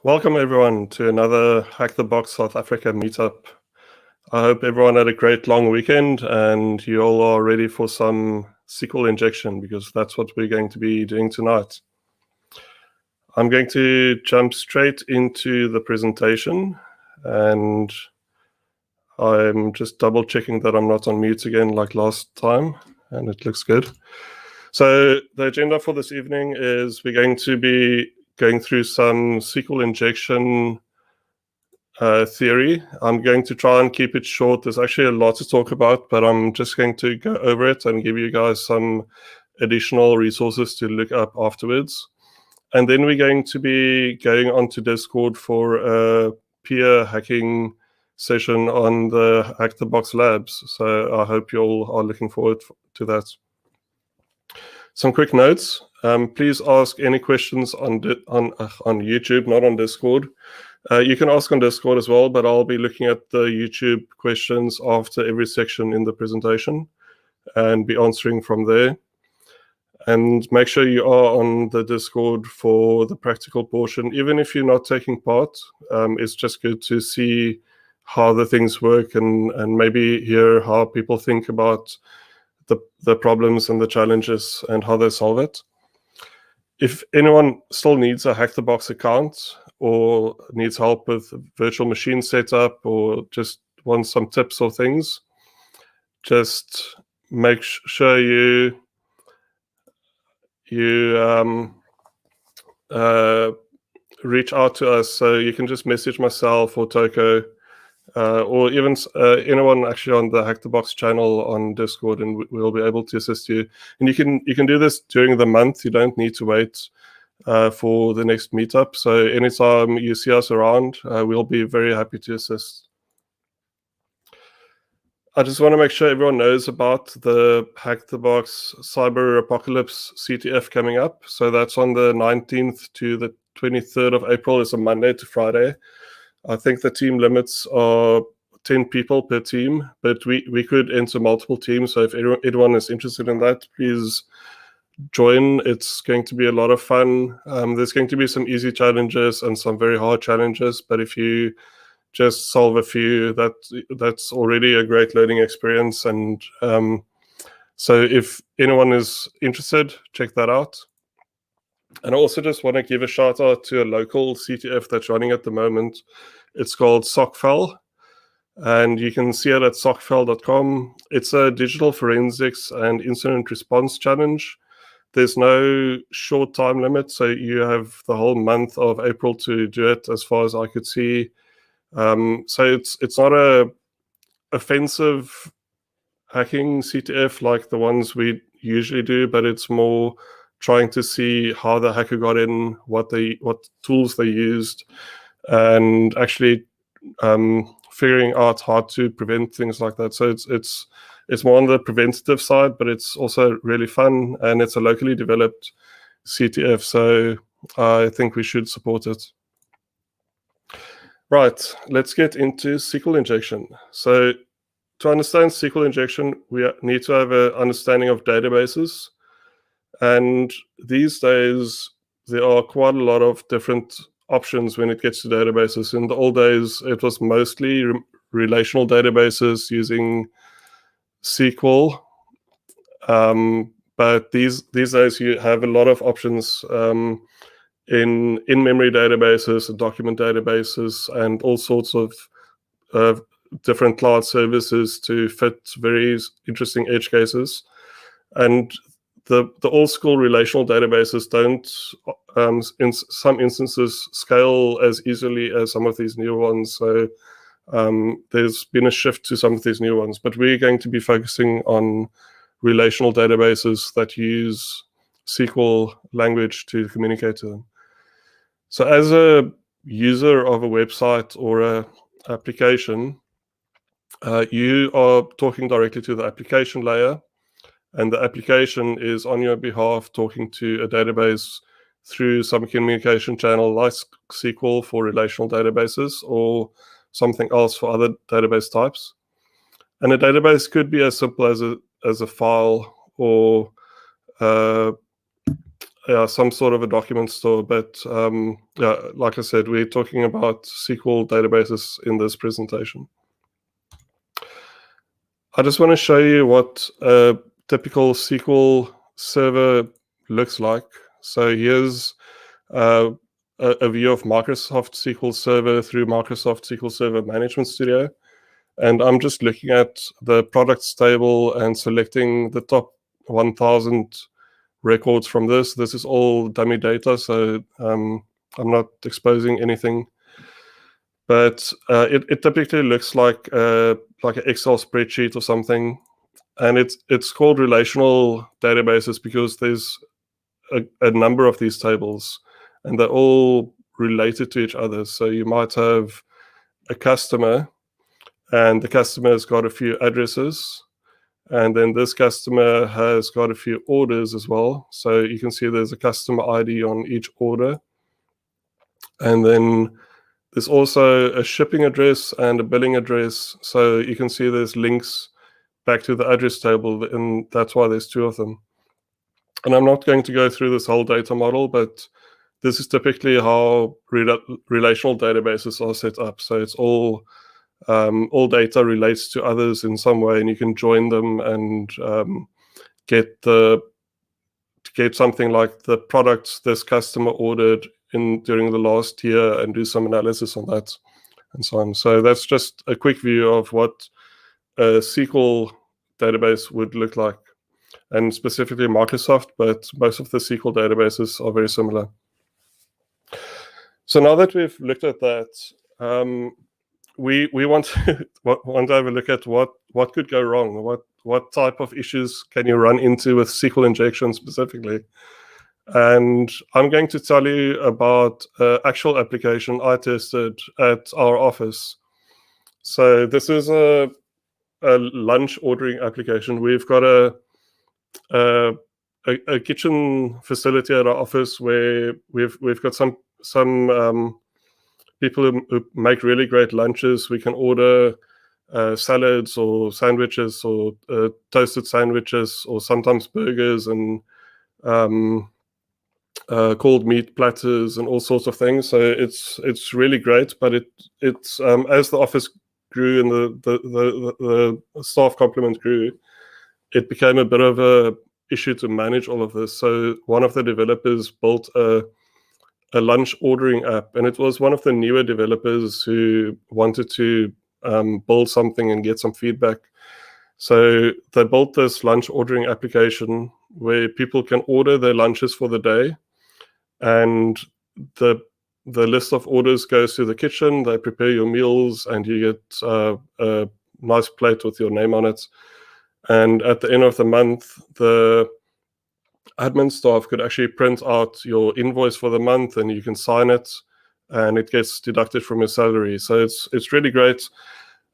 Welcome everyone to another Hack the Box South Africa meetup. I hope everyone had a great long weekend and you all are ready for some SQL injection, because that's what we're going to be doing tonight. I'm going to jump straight into the presentation, and I'm just double checking that I'm not on mute again like last time, and it looks good. So the agenda for this evening is we're going to be going through some SQL injection theory. I'm going to try and keep it short. There's actually a lot to talk about, but I'm just going to go over it and give you guys some additional resources to look up afterwards. And then we're going to be going onto Discord for a peer hacking session on the Hack the Box labs. So I hope you all are looking forward to that. Some quick notes. Please ask any questions on YouTube, not on Discord. You can ask on Discord as well, but I'll be looking at the YouTube questions after every section in the presentation and be answering from there. And make sure you are on the Discord for the practical portion. Even if you're not taking part, it's just good to see how the things work and maybe hear how people think about the problems and the challenges and how they solve it. If anyone still needs a Hack the Box account or needs help with virtual machine setup or just wants some tips or things, just make sure you reach out to us. So you can just message myself or Toko, or even anyone actually on the Hack the Box channel on Discord, and we'll be able to assist you. And you can do this during the month. You don't need to wait for the next meetup. So anytime you see us around, we'll be very happy to assist. I just want to make sure everyone knows about the Hack the Box Cyber Apocalypse CTF coming up. So that's on the 19th to the 23rd of April. It's a Monday to Friday. I think the team limits are 10 people per team, but we could enter multiple teams. So if anyone is interested in that, please join. It's going to be a lot of fun. There's going to be some easy challenges and some very hard challenges, but if you just solve a few, that's already a great learning experience. And so if anyone is interested, check that out. And I also just want to give a shout out to a local CTF that's running at the moment. It's called SOCFEL, and you can see it at socfel.com. It's a digital forensics and incident response challenge. There's no short time limit, so you have the whole month of April to do it, as far as I could see. So it's not a offensive hacking CTF like the ones we usually do, but it's more trying to see how the hacker got in, what tools they used, and actually figuring out how to prevent things like that. So it's more on the preventative side, but it's also really fun, and it's a locally developed CTF, so I think we should support it. Right, let's get into SQL injection. So to understand SQL injection, we need to have an understanding of databases. And these days, there are quite a lot of different options when it gets to databases. In the old days, it was mostly relational databases using SQL. But these days, you have a lot of options in-memory databases and document databases and all sorts of different cloud services to fit very interesting edge cases. And the old school relational databases don't, in some instances, scale as easily as some of these new ones. So there's been a shift to some of these new ones, but we're going to be focusing on relational databases that use SQL language to communicate to them. So as a user of a website or a application, you are talking directly to the application layer, and the application is on your behalf talking to a database through some communication channel like SQL for relational databases or something else for other database types. And a database could be as simple as a file or some sort of a document store. But like I said, we're talking about SQL databases in this presentation. I just want to show you what a typical SQL server looks like. So here's a view of Microsoft SQL Server through Microsoft SQL Server Management Studio. And I'm just looking at the products table and selecting the top 1,000 records from this. This is all dummy data, so I'm not exposing anything. But it typically looks like an Excel spreadsheet or something. And it's called relational databases because there's a number of these tables, and they're all related to each other. So you might have a customer, and the customer has got a few addresses, and then this customer has got a few orders as well. So you can see there's a customer ID on each order. And then there's also a shipping address and a billing address. So you can see there's links back to the address table, and that's why there's two of them. And I'm not going to go through this whole data model, but this is typically how relational databases are set up. So it's all data relates to others in some way, and you can join them and get something like the products this customer ordered during the last year and do some analysis on that and so on. So that's just a quick view of what a SQL database would look like, and specifically Microsoft, but most of the SQL databases are very similar. So now that we've looked at that, we want to have a look at what could go wrong. What type of issues can you run into with SQL injection specifically? And I'm going to tell you about an actual application I tested at our office. So this is a lunch ordering application. We've got a kitchen facility at our office where we've got some people who make really great lunches. We can order salads or sandwiches or toasted sandwiches or sometimes burgers and cold meat platters and all sorts of things. So it's really great. But it's as the office grew and the staff complement grew, it became a bit of a issue to manage all of this. So one of the developers built a lunch ordering app, and it was one of the newer developers who wanted to build something and get some feedback. So they built this lunch ordering application where people can order their lunches for the day, and the list of orders goes to the kitchen. They prepare your meals, and you get a nice plate with your name on it. And at the end of the month, the admin staff could actually print out your invoice for the month, and you can sign it, and it gets deducted from your salary. So it's really great.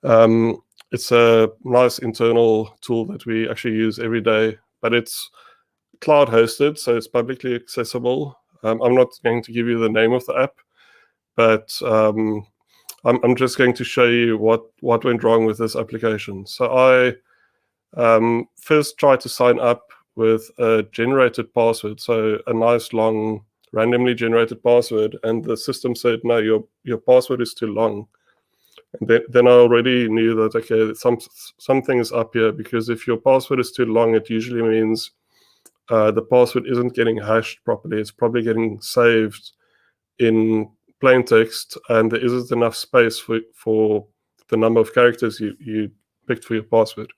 It's a nice internal tool that we actually use every day, but it's cloud hosted, so it's publicly accessible. I'm not going to give you the name of the app, but I'm just going to show you what went wrong with this application. So I first tried to sign up with a generated password, so a nice long randomly generated password, and the system said, no, your password is too long. And then I already knew that, okay, something is up here, because if your password is too long, it usually means the password isn't getting hashed properly. It's probably getting saved in plain text, and there isn't enough space for the number of characters you picked for your password.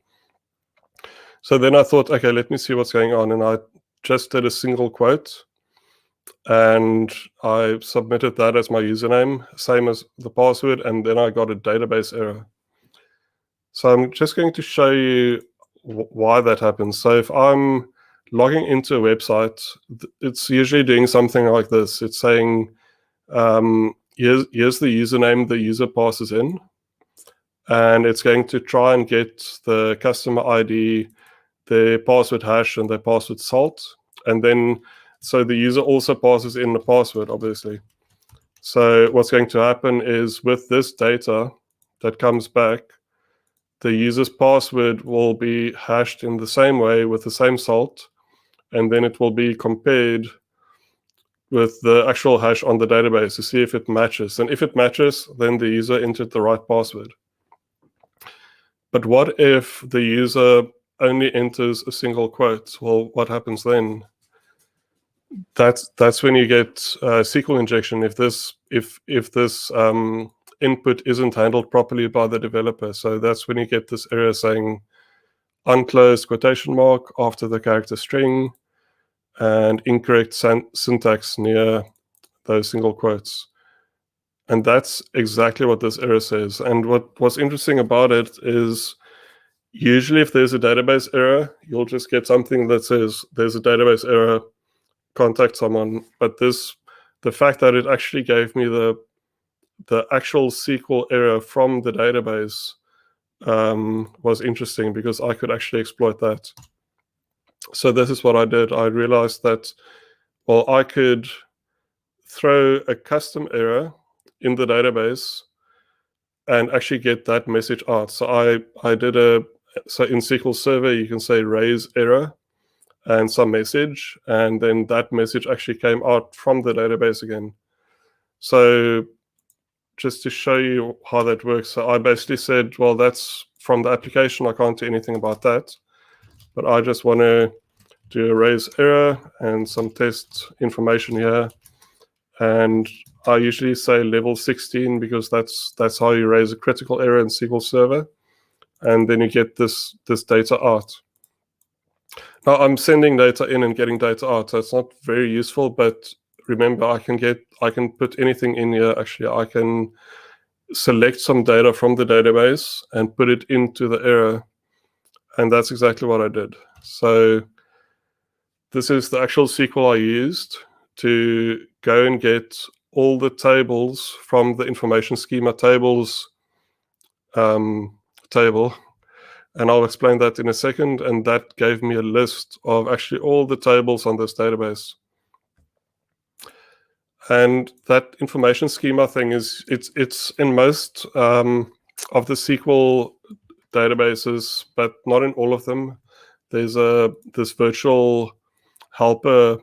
So then I thought, okay, let me see what's going on. And I just did a single quote, and I submitted that as my username, same as the password, and then I got a database error. So I'm just going to show you why that happens. So if I'm logging into a website, it's usually doing something like this. It's saying, here's the username the user passes in, and it's going to try and get the customer ID, their password hash, and their password salt. And then, so the user also passes in the password, obviously. So what's going to happen is with this data that comes back, the user's password will be hashed in the same way with the same salt, and then it will be compared with the actual hash on the database to see if it matches. And if it matches, then the user entered the right password. But what if the user only enters a single quote? Well, what happens then? That's when you get SQL injection if this input isn't handled properly by the developer. So that's when you get this error saying unclosed quotation mark after the character string and incorrect syntax near those single quotes. And that's exactly what this error says. And what's interesting about it is usually if there's a database error, you'll just get something that says there's a database error, contact someone. But the fact that it actually gave me the actual SQL error from the database was interesting because I could actually exploit that. So this is what I did. I realized that, well, I could throw a custom error in the database and actually get that message out. So I did so in SQL Server, you can say raise error and some message, and then that message actually came out from the database again. So just to show you how that works, so I basically said, well, that's from the application. I can't do anything about that, but I just want to do a raise error and some test information here. And I usually say level 16 because that's how you raise a critical error in SQL Server. And then you get this data out. Now I'm sending data in and getting data out, so it's not very useful, but remember I can put anything in here. Actually, I can select some data from the database and put it into the error. And that's exactly what I did. So this is the actual SQL I used to go and get all the tables from the information schema tables table. And I'll explain that in a second. And that gave me a list of actually all the tables on this database. And that information schema thing is, it's in most of the SQL databases, but not in all of them. There's this virtual helper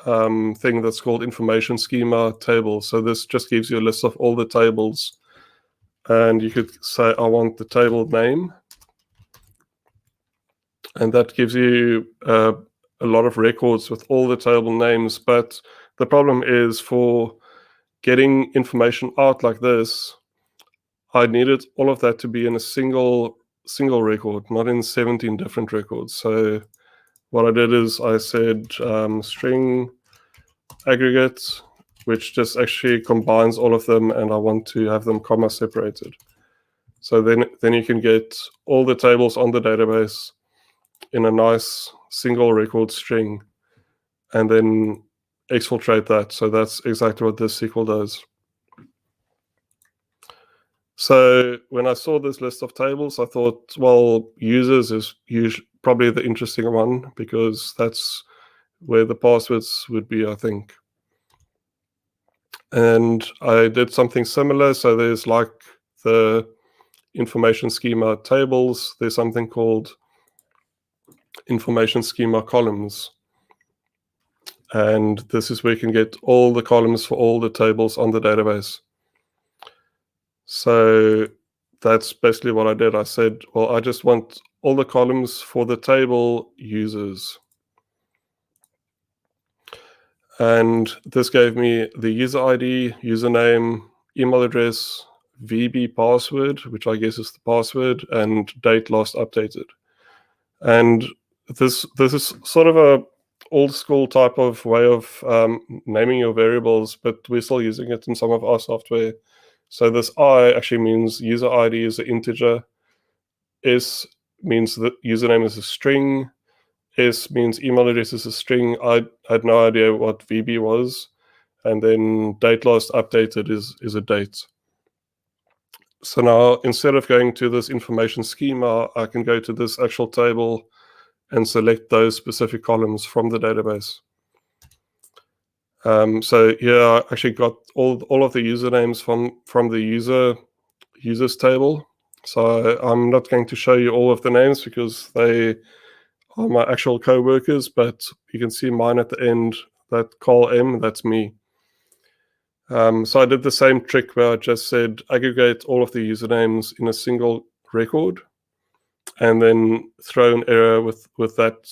thing that's called information schema table. So this just gives you a list of all the tables. And you could say, I want the table name. And that gives you a lot of records with all the table names. But the problem is for getting information out like this, I needed all of that to be in a single record, not in 17 different records. So what I did is I said string aggregate, which just actually combines all of them, and I want to have them comma separated. So then you can get all the tables on the database in a nice single record string, and then exfiltrate that. So that's exactly what this SQL does. So when I saw this list of tables, I thought, well, users is probably the interesting one because that's where the passwords would be, I think. And I did something similar. So there's like the information schema tables. There's something called information schema columns. And this is where you can get all the columns for all the tables on the database. So that's basically what I did. I said, well, I just want all the columns for the table users. And this gave me the user ID, username, email address, VB password, which I guess is the password, and date last updated. And this is sort of a old school type of way of naming your variables, but we're still using it in some of our software. So this I actually means user ID is an integer. S means the username is a string. S means email address is a string. I had no idea what VB was. And then date last updated is a date. So now instead of going to this information schema, I can go to this actual table and select those specific columns from the database. So here I actually got all of the usernames from the users table. So I'm not going to show you all of the names because they are my actual co-workers, but you can see mine at the end, that col M, that's me. So I did the same trick where I just said aggregate all of the usernames in a single record and then throw an error with that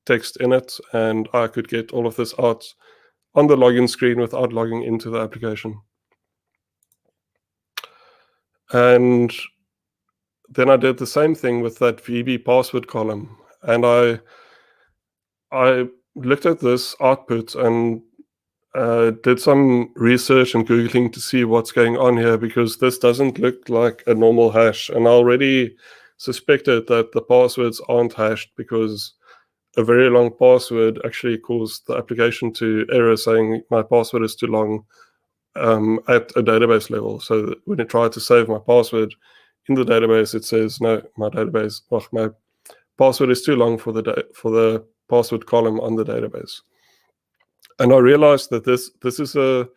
text in it, and I could get all of this out on the login screen without logging into the application. And then I did the same thing with that VB password column, and I looked at this output and did some research and Googling to see what's going on here, because this doesn't look like a normal hash. And I already suspected that the passwords aren't hashed because a very long password actually caused the application to error saying my password is too long at a database level. So when I try to save my password in the database, it says, no, my password is too long for the password column on the database. And I realized that this is a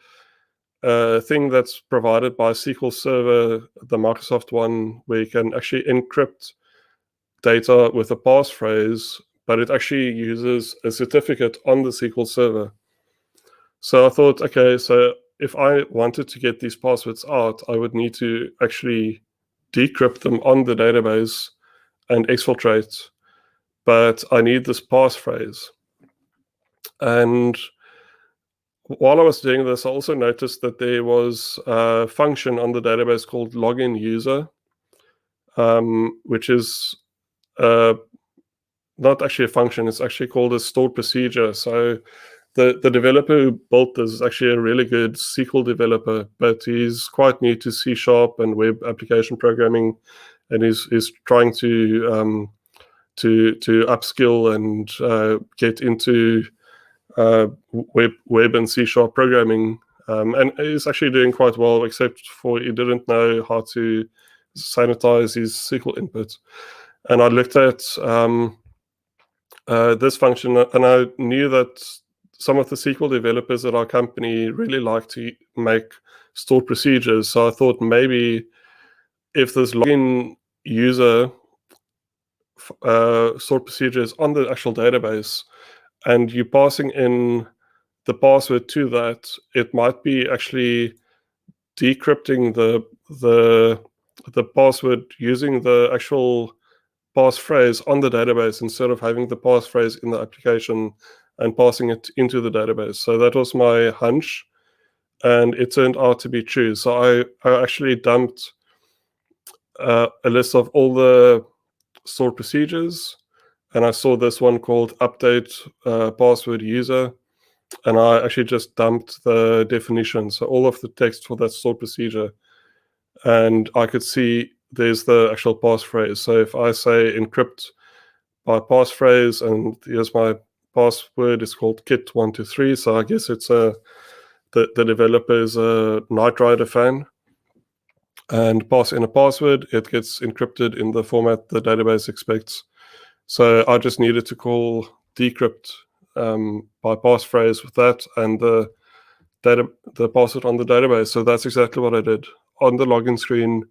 thing that's provided by SQL Server, the Microsoft one, where you can actually encrypt data with a passphrase, but it actually uses a certificate on the SQL Server. So I thought, okay, so if I wanted to get these passwords out, I would need to actually decrypt them on the database and exfiltrate, but I need this passphrase. And while I was doing this, I also noticed that there was a function on the database called login user, which is not actually a function. It's actually called a stored procedure. So the developer who built this is actually a really good SQL developer, but he's quite new to C# and web application programming, and is trying to upskill and get into web and C# programming, and he's actually doing quite well, except for he didn't know how to sanitize his SQL input. And I looked at this function, and I knew that some of the SQL developers at our company really like to make stored procedures. So I thought maybe if this login user stored procedures on the actual database, and you're passing in the password to that, it might be actually decrypting the password using the actual passphrase on the database instead of having the passphrase in the application and passing it into the database. So that was my hunch, and it turned out to be true. So I actually dumped a list of all the stored procedures, and I saw this one called update password user, and I actually just dumped the definition, so all of the text for that stored procedure, and I could see there's the actual passphrase. So if I say encrypt by passphrase, and here's my password, it's called kit123, so I guess it's the developer is a Knight Rider fan, and pass in a password, it gets encrypted in the format the database expects. So I just needed to call decrypt by passphrase with that and the password on the database. So that's exactly what I did. On the login screen,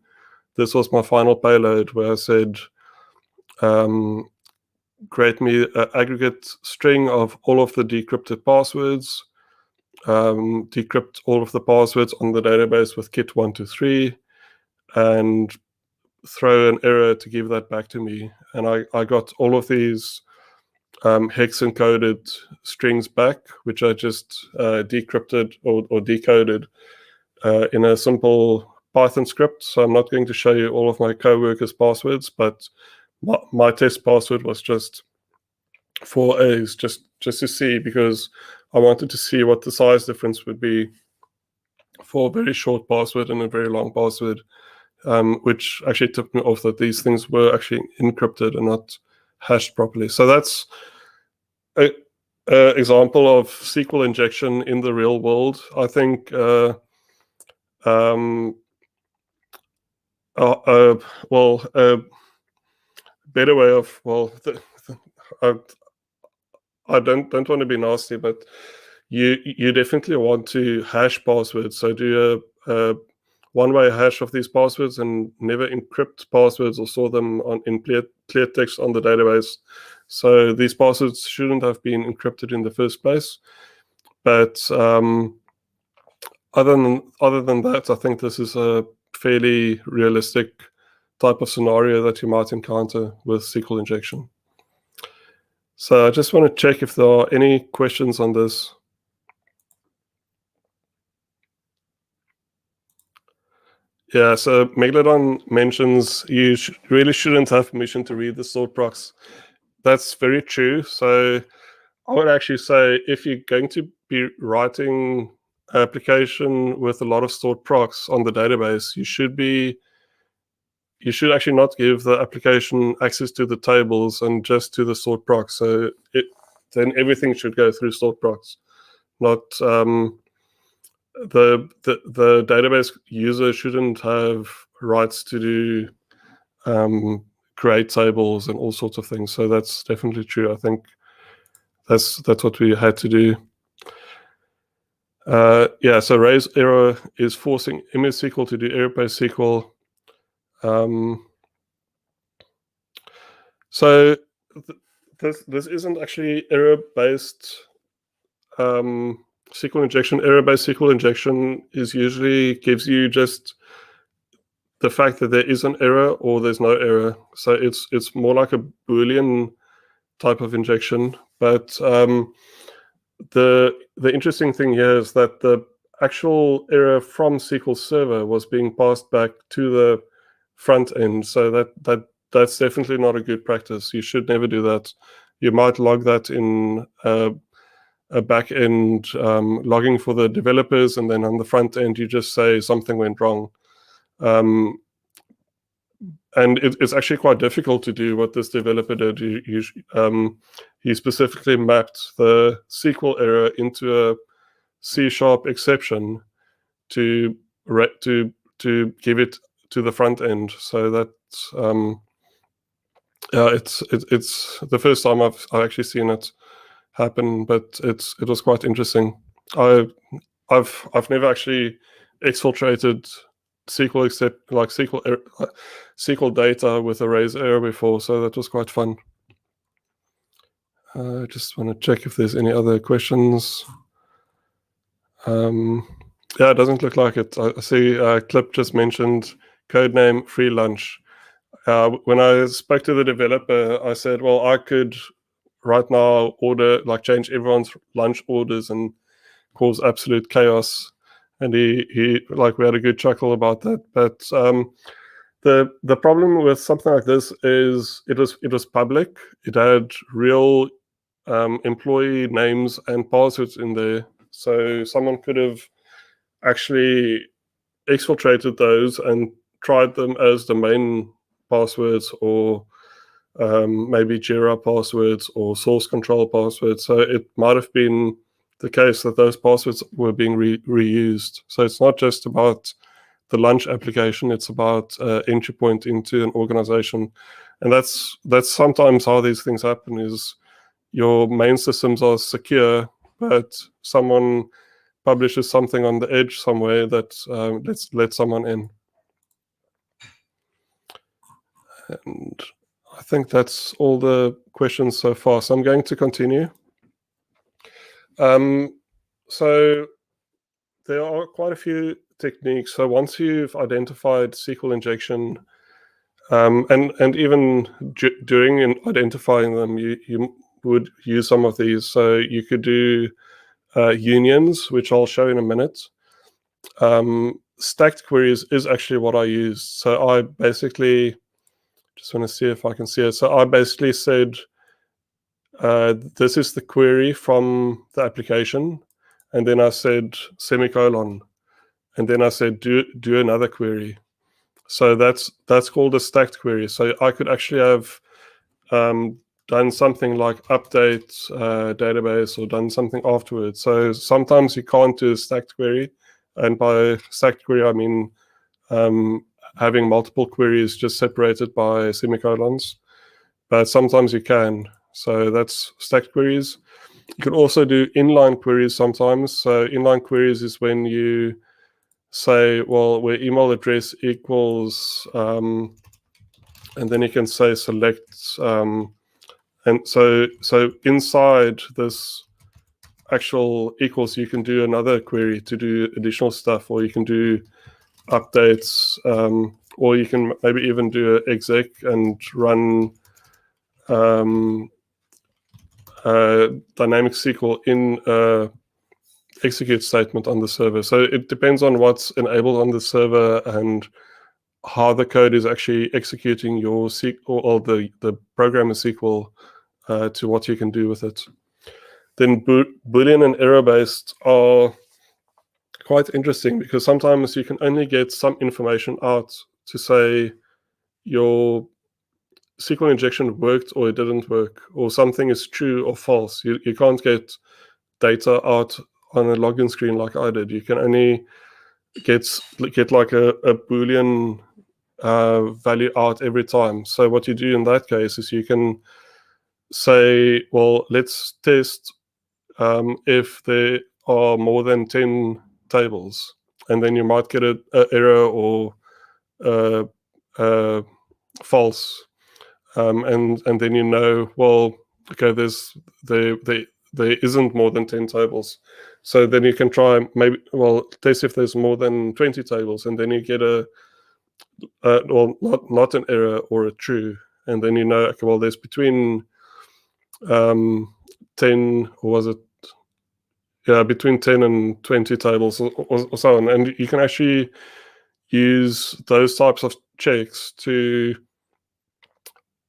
this was my final payload where I said, create me an aggregate string of all of the decrypted passwords, decrypt all of the passwords on the database with kit123, and throw an error to give that back to me. And I got all of these hex encoded strings back, which I just decrypted or decoded in a simple Python script. So I'm not going to show you all of my co-workers' passwords, but my test password was just 4 A's, just just to see, because I wanted to see what the size difference would be for a very short password and a very long password, which actually took me off that these things were actually encrypted and not hashed properly. So that's an example of SQL injection in the real world. I think better way of, I don't want to be nasty, but you definitely want to hash passwords. So do a one-way hash of these passwords and never encrypt passwords or store them in clear text on the database. So these passwords shouldn't have been encrypted in the first place. But other than that, I think this is a fairly realistic type of scenario that you might encounter with SQL injection. So I just want to check if there are any questions on this. Yeah, so Megalodon mentions you really shouldn't have permission to read the stored procs. That's very true. So I would actually say if you're going to be writing an application with a lot of stored procs on the database, you should actually not give the application access to the tables and just to the stored procs. So then everything should go through stored procs, not the database user shouldn't have rights to do create tables and all sorts of things. So that's definitely true. I think that's what we had to do. Yeah, so raise error is forcing MS SQL to do error-based SQL. So this isn't actually error-based SQL injection. Error-based SQL injection usually gives you just the fact that there is an error or there's no error. So it's more like a Boolean type of injection. But the interesting thing here is that the actual error from SQL Server was being passed back to the front end. So that's definitely not a good practice. You should never do that. You might log that in a back end logging for the developers, and then on the front end you just say something went wrong. And it's actually quite difficult to do what this developer did. He specifically mapped the SQL error into a C# exception to give it to the front end. So that's it's the first time I've actually seen it happen, but it was quite interesting. I've never actually exfiltrated SQL except like SQL data with a raise error before, so that was quite fun. I just want to check if there's any other questions. Yeah, it doesn't look like it. I see Clip just mentioned codename free lunch. When I spoke to the developer, I said, well, I could right now change everyone's lunch orders and cause absolute chaos. And he we had a good chuckle about that. But the problem with something like this is it was public. It had real employee names and passwords in there. So someone could have actually exfiltrated those and tried them as domain passwords or maybe Jira passwords or source control passwords. So it might have been the case that those passwords were being reused. So it's not just about the lunch application, it's about entry point into an organization. And that's sometimes how these things happen, is your main systems are secure, but someone publishes something on the edge somewhere that lets someone in. And I think that's all the questions so far. So I'm going to continue. So there are quite a few techniques. So once you've identified SQL injection, and even during identifying them, you would use some of these. So you could do unions, which I'll show in a minute. Stacked queries is actually what I used. So I basically just want to see if I can see it. So I basically said this is the query from the application, and then I said semicolon, and then I said do another query. So that's called a stacked query. So I could actually have done something like update database or done something afterwards. So sometimes you can't do a stacked query, and by stacked query I mean having multiple queries just separated by semicolons, but sometimes you can. So that's stacked queries. You can also do inline queries sometimes. So inline queries is when you say, well, where email address equals, and then you can say select, and so inside this actual equals, you can do another query to do additional stuff, or you can do updates, or you can maybe even do an exec and run dynamic SQL in execute statement on the server. So it depends on what's enabled on the server and how the code is actually executing your SQL or the program SQL to what you can do with it. Then Boolean and error-based are quite interesting because sometimes you can only get some information out to say your SQL injection worked or it didn't work, or something is true or false. You can't get data out on a login screen like I did. You can only get like a Boolean value out every time. So what you do in that case is you can say, well, let's test if there are more than 10 tables, and then you might get an error or false, and then you know, well, okay, there isn't more than 10 tables. So then you can try maybe, well, test if there's more than 20 tables, and then you get well, not an error or a true, and then you know, okay, well, there's between 10, or was it, yeah, between 10 and 20 tables or so on. And you can actually use those types of checks to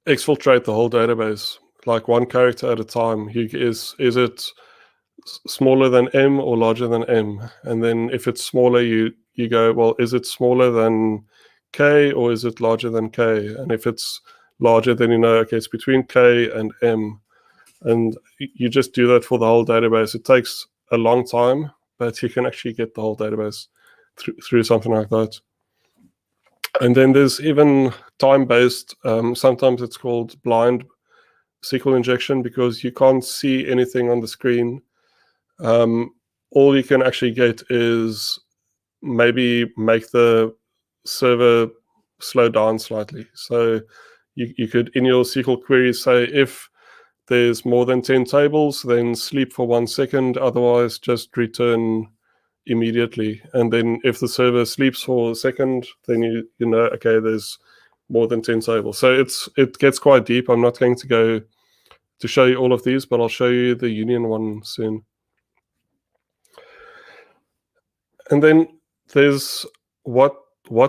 exfiltrate the whole database, like one character at a time. Is it smaller than M or larger than M? And then if it's smaller, you go, well, is it smaller than K or is it larger than K? And if it's larger, then you know, okay, it's between K and M. And you just do that for the whole database. It takes a long time, but you can actually get the whole database through something like that. And then there's even time-based. Sometimes it's called blind SQL injection because you can't see anything on the screen. All you can actually get is maybe make the server slow down slightly. So you could, in your SQL query, say if there's more than 10 tables, then sleep for 1 second, otherwise just return immediately. And then if the server sleeps for a second, then you know, okay, there's more than 10 tables. So it gets quite deep. I'm not going to go to show you all of these, but I'll show you the union one soon. And then there's what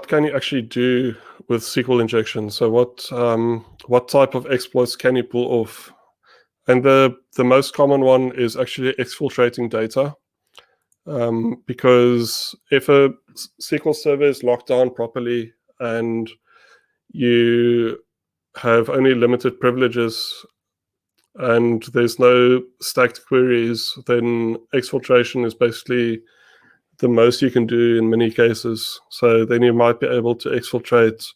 can you actually do with SQL injection? So what type of exploits can you pull off? And the most common one is actually exfiltrating data, because if a SQL server is locked down properly and you have only limited privileges and there's no stacked queries, then exfiltration is basically the most you can do in many cases. So then you might be able to exfiltrate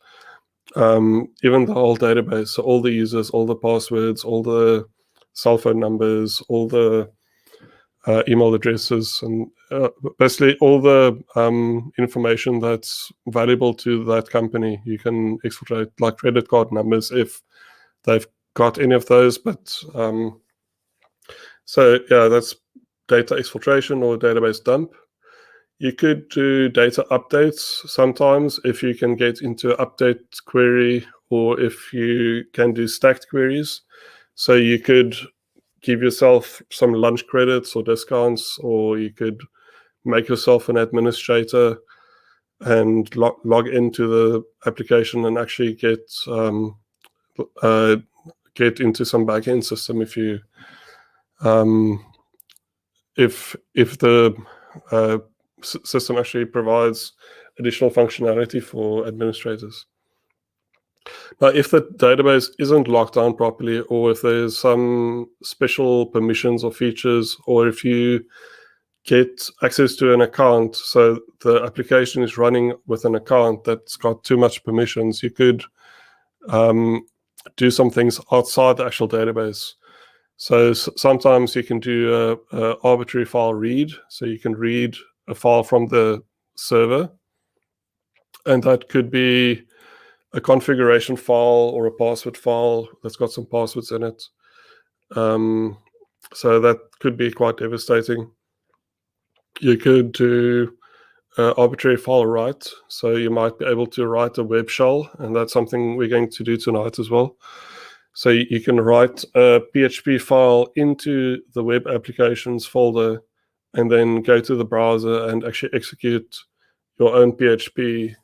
even the whole database, so all the users, all the passwords, all the cell phone numbers, all the email addresses, and basically all the information that's valuable to that company. You can exfiltrate, like credit card numbers if they've got any of those. But so yeah, that's data exfiltration or database dump. You could do data updates sometimes if you can get into an update query, or if you can do stacked queries. So you could give yourself some lunch credits or discounts, or you could make yourself an administrator and log into the application and actually get get into some backend system if you if the system actually provides additional functionality for administrators. Now, if the database isn't locked down properly, or if there's some special permissions or features, or if you get access to an account, so the application is running with an account that's got too much permissions, you could do some things outside the actual database. So sometimes you can do a arbitrary file read. So you can read a file from the server, and that could be a configuration file or a password file that's got some passwords in it. So that could be quite devastating. You could do arbitrary file write. So you might be able to write a web shell, and that's something we're going to do tonight as well. So you can write a PHP file into the web applications folder and then go to the browser and actually execute your own PHP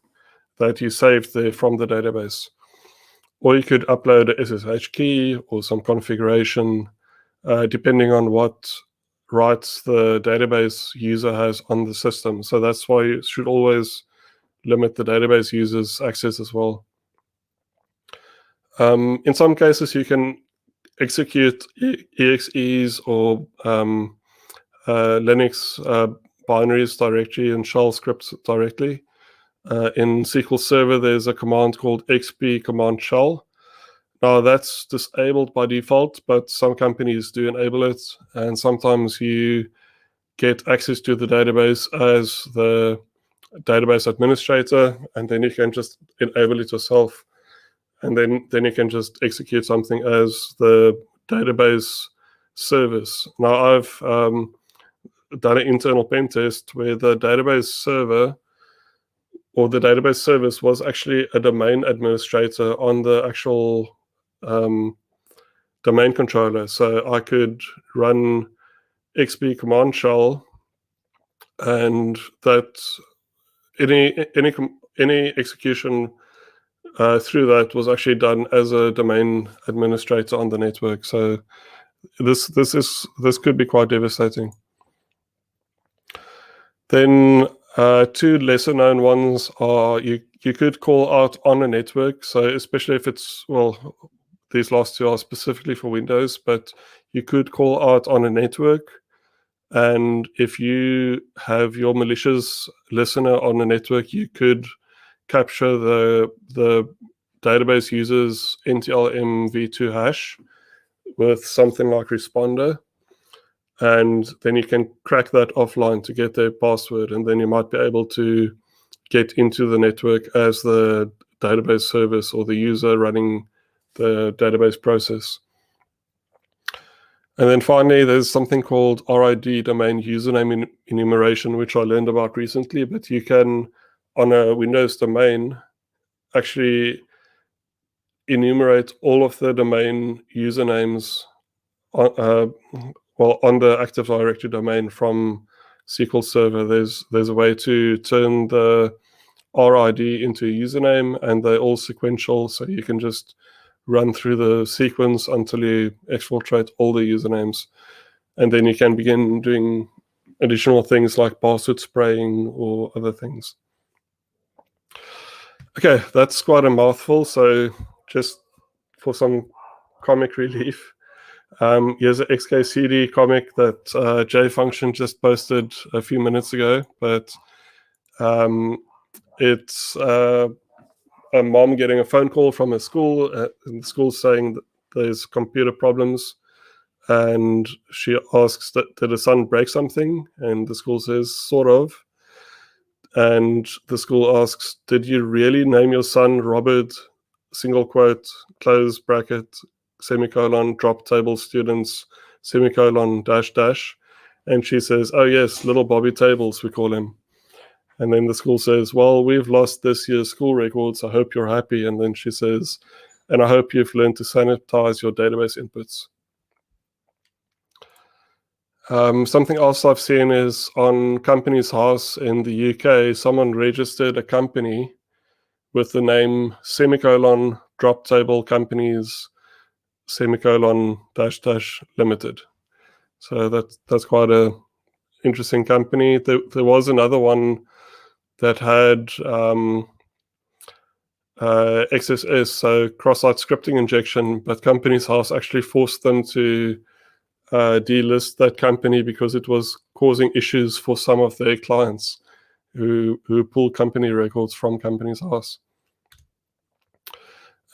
that you saved there from the database. Or you could upload a SSH key or some configuration, depending on what rights the database user has on the system. So that's why you should always limit the database user's access as well. In some cases, you can execute EXEs or Linux binaries directly and shell scripts directly. In SQL Server, there's a command called XP command shell. Now, that's disabled by default, but some companies do enable it, and sometimes you get access to the database as the database administrator, and then you can just enable it yourself. And then you can just execute something as the database service. Now, I've done an internal pen test where the database server or the database service was actually a domain administrator on the actual domain controller. So I could run XP command shell, and that any execution through that was actually done as a domain administrator on the network. So this could be quite devastating. Then two lesser known ones are you could call out on a network. So especially if it's, well, these last two are specifically for Windows, but you could call out on a network. And if you have your malicious listener on a network, you could capture the database user's NTLM v2 hash with something like responder. And then you can crack that offline to get their password, and then you might be able to get into the network as the database service or the user running the database process. And then finally, there's something called RID, domain username enumeration, which I learned about recently. But you can, on a Windows domain, actually enumerate all of the domain usernames on the Active Directory domain from SQL Server. There's a way to turn the RID into a username, and they're all sequential, so you can just run through the sequence until you exfiltrate all the usernames, and then you can begin doing additional things like password spraying or other things. Okay, that's quite a mouthful, so just for some comic relief, here's an XKCD comic that JFunction just posted a few minutes ago, but it's a mom getting a phone call from a school, and the school saying that there's computer problems, and she asks, did the son break something? And the school says, sort of. And the school asks, did you really name your son Robert, single quote, close bracket, semicolon, drop table students, semicolon, dash, dash? And she says, oh yes, little Bobby Tables, we call him. And then the school says, well, we've lost this year's school records. I hope you're happy. And then she says, and I hope you've learned to sanitize your database inputs. Something else I've seen is on Companies House in the UK, someone registered a company with the name semicolon drop table companies semicolon dash dash limited. So that's quite a interesting company. There was another one that had XSS, so cross-site scripting injection, but Companies House actually forced them to delist that company because it was causing issues for some of their clients who pull company records from Companies House.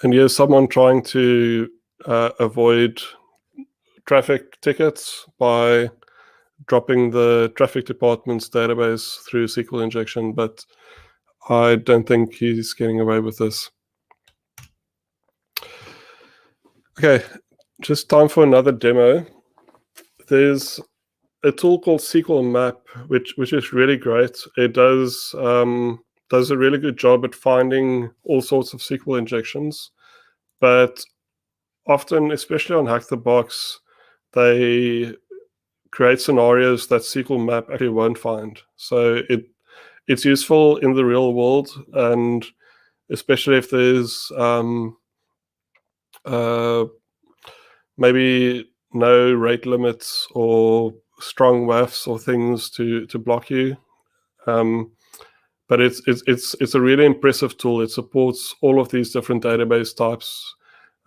And here's someone trying to avoid traffic tickets by dropping the traffic department's database through SQL injection, but I don't think he's getting away with this. Okay, just time for another demo. There's a tool called SQL Map, which is really great. It does a really good job at finding all sorts of SQL injections, but often, especially on Hack the Box, they create scenarios that SQL Map actually won't find. So it's useful in the real world, and especially if there's maybe no rate limits or strong WAFs or things to block you. But it's a really impressive tool. It supports all of these different database types,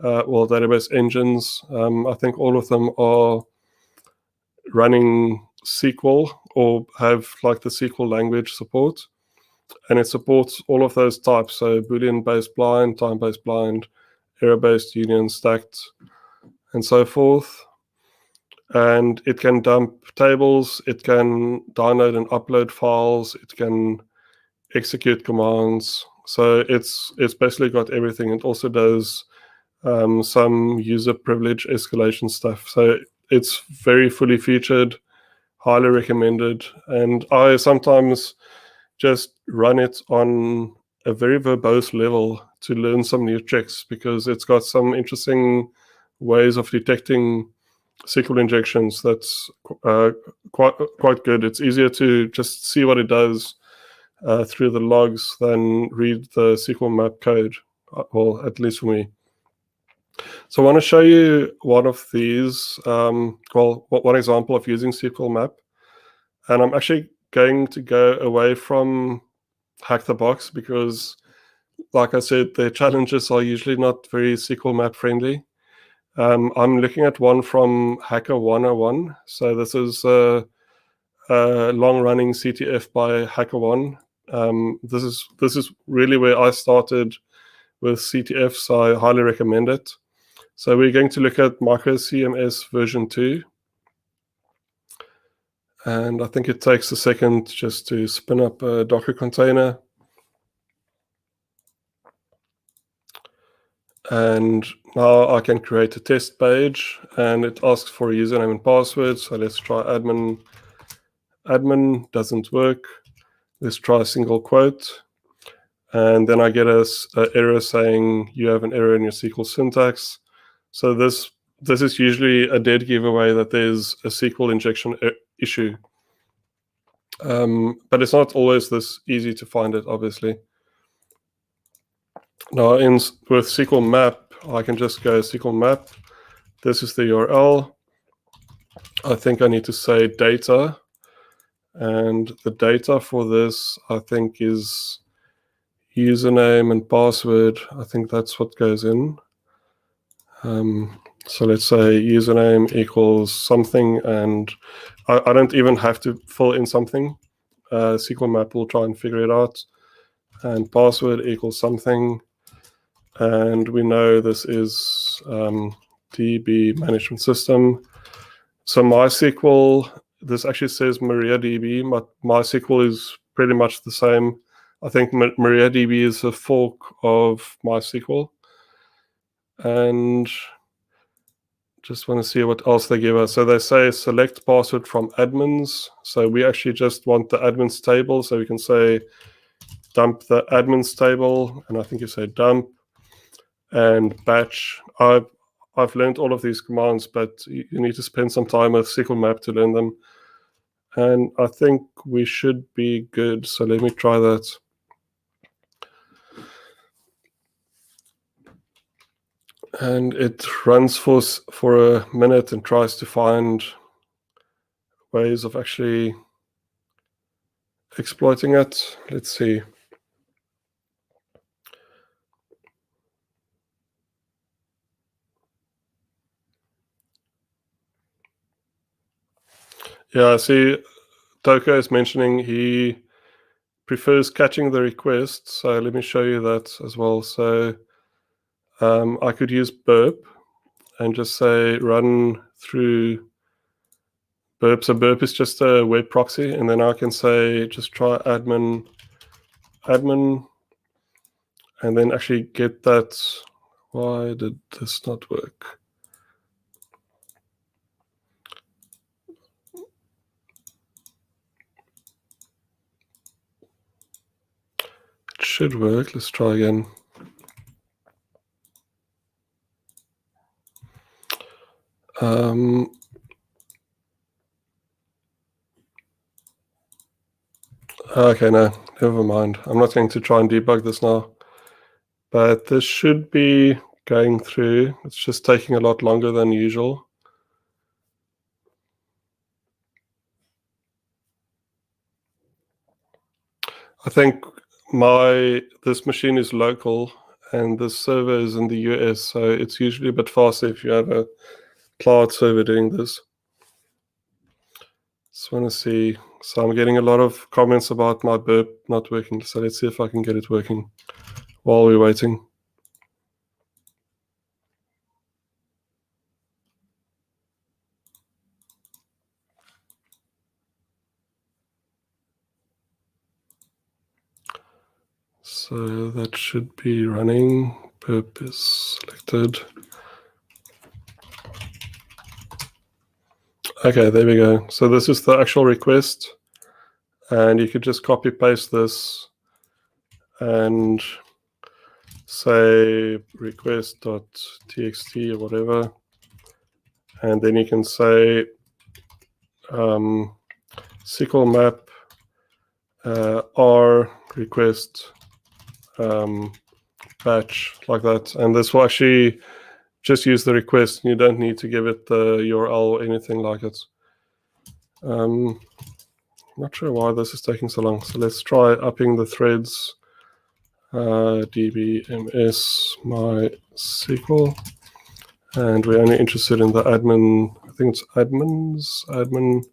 database engines. I think all of them are running SQL or have like the SQL language support, and it supports all of those types. So Boolean-based blind, time-based blind, error-based union, stacked, and so forth. And it can dump tables, it can download and upload files, it can execute commands. So it's basically got everything. It also does some user privilege escalation stuff. So it's very fully featured, highly recommended. And I sometimes just run it on a very verbose level to learn some new tricks, because it's got some interesting ways of detecting SQL injections that's quite good. It's easier to just see what it does through the logs than read the SQL map code, well, at least for me. So I want to show you one of these, one example of using SQL map. And I'm actually going to go away from Hack the Box because, like I said, the challenges are usually not very SQL map friendly. I'm looking at one from Hacker 101. So this is a long-running CTF by HackerOne. This is really where I started with CTF, so I highly recommend it. So we're going to look at Micro CMS version 2. And I think it takes a second just to spin up a Docker container. And now I can create a test page, and it asks for a username and password. So let's try admin. Admin doesn't work. Let's try a single quote. And then I get an error saying you have an error in your SQL syntax. So this is usually a dead giveaway that there's a SQL injection issue. But it's not always this easy to find it, obviously. Now with SQL map, I can just go SQL map. This is the URL. I think I need to say data. And the data for this, I think, is username and password. I think that's what goes in. So let's say username equals something, and I don't even have to fill in something. SQL map will try and figure it out. And password equals something. And we know this is DB management system. So MySQL, this actually says MariaDB, but MySQL is pretty much the same. I think MariaDB is a fork of MySQL. And just want to see what else they give us. So they say select password from admins. So we actually just want the admins table. So we can say dump the admins table, and I think you say dump and batch. I've learned all of these commands, but you need to spend some time with SQL map to learn them. And I think we should be good. So let me try that. And it runs for a minute and tries to find ways of actually exploiting it. Let's see. Yeah, I see Toko is mentioning he prefers catching the request. So let me show you that as well. So I could use burp and just say run through burp. So burp is just a web proxy. And then I can say just try admin, and then actually get that. Why did this not work? It should work. Let's try again. Okay, no, never mind. I'm not going to try and debug this now. But this should be going through. It's just taking a lot longer than usual. I think this machine is local and this server is in the US, so it's usually a bit faster if you have a cloud server doing this. Just want to see. So I'm getting a lot of comments about my burp not working. So let's see if I can get it working while we're waiting. So that should be running. Burp is selected. Okay, there we go. So this is the actual request. And you could just copy paste this and say request.txt or whatever. And then you can say SQL map r request batch, like that. And this will actually just use the request. You don't need to give it the URL or anything like it. Not sure why this is taking so long. So let's try upping the threads. dbms MySQL. And we're only interested in the admin. I think it's admin.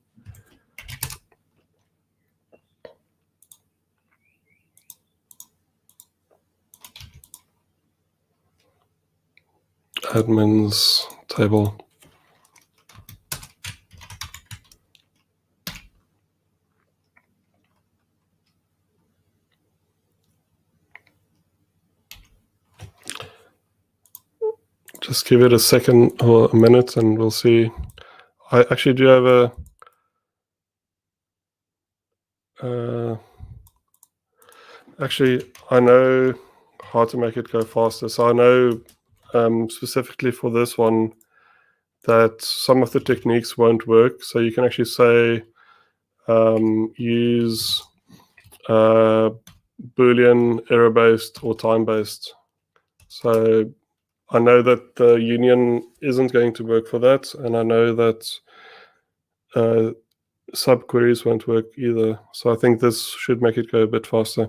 Admins table. Just give it a second or a minute and we'll see. I actually do have actually, I know how to make it go faster. So I know specifically for this one that some of the techniques won't work. So you can actually say use Boolean, error-based, or time-based. So I know that the union isn't going to work for that, and I know that subqueries won't work either. So I think this should make it go a bit faster.